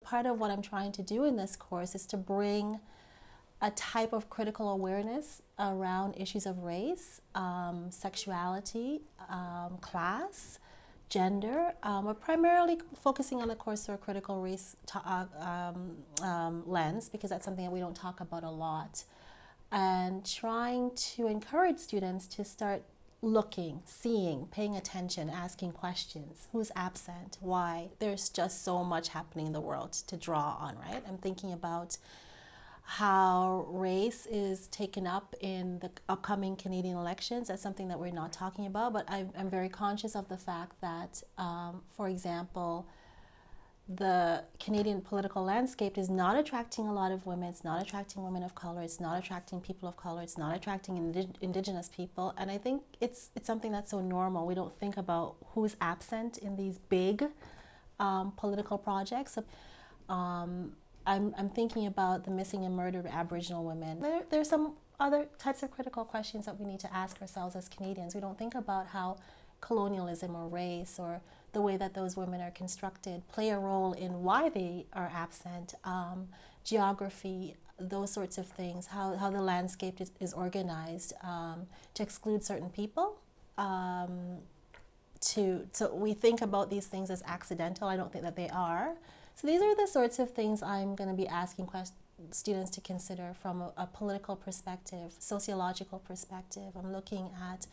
Part of what I'm trying to do in this course is to bring a type of critical awareness around issues of race, sexuality, class, gender. We're primarily focusing on the course through a critical race lens, because that's something that we don't talk about a lot, and trying to encourage students to start looking, seeing, paying attention, asking questions. Who's absent? Why? There's just so much happening in the world to draw on, right? I'm thinking about how race is taken up in the upcoming Canadian elections. That's something that we're not talking about, but I'm very conscious of the fact that, for example, the Canadian political landscape is not attracting a lot of women. It's not attracting women of color. It's not attracting people of color. It's not attracting Indigenous people. And I think it's something that's so normal. We don't think about who's absent in these big political projects. I'm thinking about the missing and murdered Aboriginal women. There's some other types of critical questions that we need to ask ourselves as Canadians. We don't think about how colonialism or race or the way that those women are constructed play a role in why they are absent, geography, those sorts of things, how the landscape is organized to exclude certain people. So we think about these things as accidental. I don't think that they are. So these are the sorts of things I'm going to be asking students to consider from a political perspective, sociological perspective. I'm looking at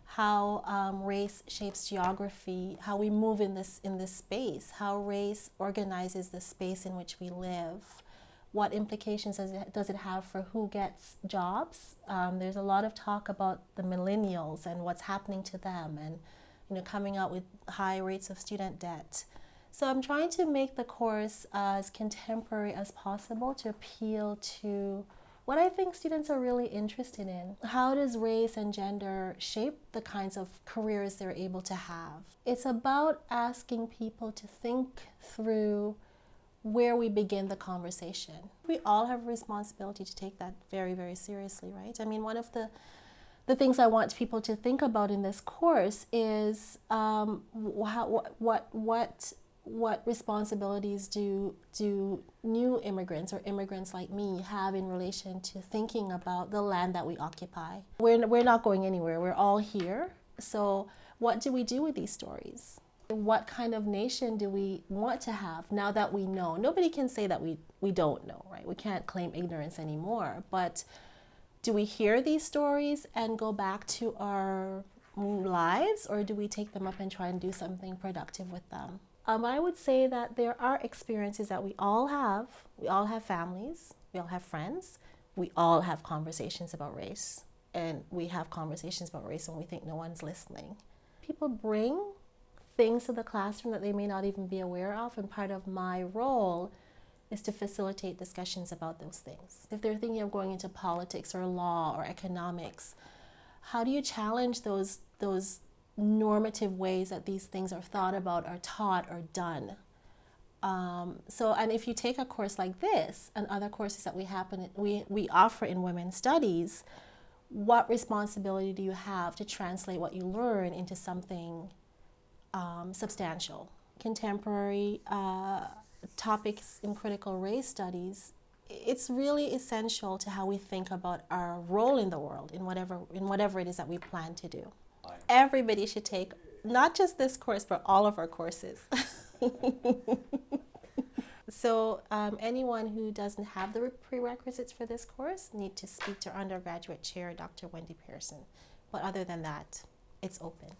how race shapes geography, how we move in this space, how race organizes the space in which we live, what implications does it have for who gets jobs. There's a lot of talk about the millennials and what's happening to them, and coming out with high rates of student debt. So I'm trying to make the course as contemporary as possible to appeal to what I think students are really interested in. How does race and gender shape the kinds of careers they're able to have? It's about asking people to think through where we begin the conversation. We all have a responsibility to take that very, very seriously, right? I mean, one of the things I want people to think about in this course is what responsibilities do new immigrants or immigrants like me have in relation to thinking about the land that we occupy? We're not going anywhere. We're all here. So what do we do with these stories? What kind of nation do we want to have now that we know? Nobody can say that we don't know, right? We can't claim ignorance anymore. But do we hear these stories and go back to our lives, or do we take them up and try and do something productive with them? I would say that there are experiences that we all have. We all have families. We all have friends. We all have conversations about race. And we have conversations about race when we think no one's listening. People bring things to the classroom that they may not even be aware of. And part of my role is to facilitate discussions about those things. If they're thinking of going into politics or law or economics, how do you challenge those normative ways that these things are thought about, are taught, or done? And if you take a course like this and other courses that we offer in women's studies, what responsibility do you have to translate what you learn into something substantial? Contemporary topics in critical race studies, it's really essential to how we think about our role in the world, in whatever it is that we plan to do. Everybody should take not just this course, but all of our courses. So anyone who doesn't have the prerequisites for this course need to speak to our undergraduate chair, Dr. Wendy Pearson. But other than that, it's open.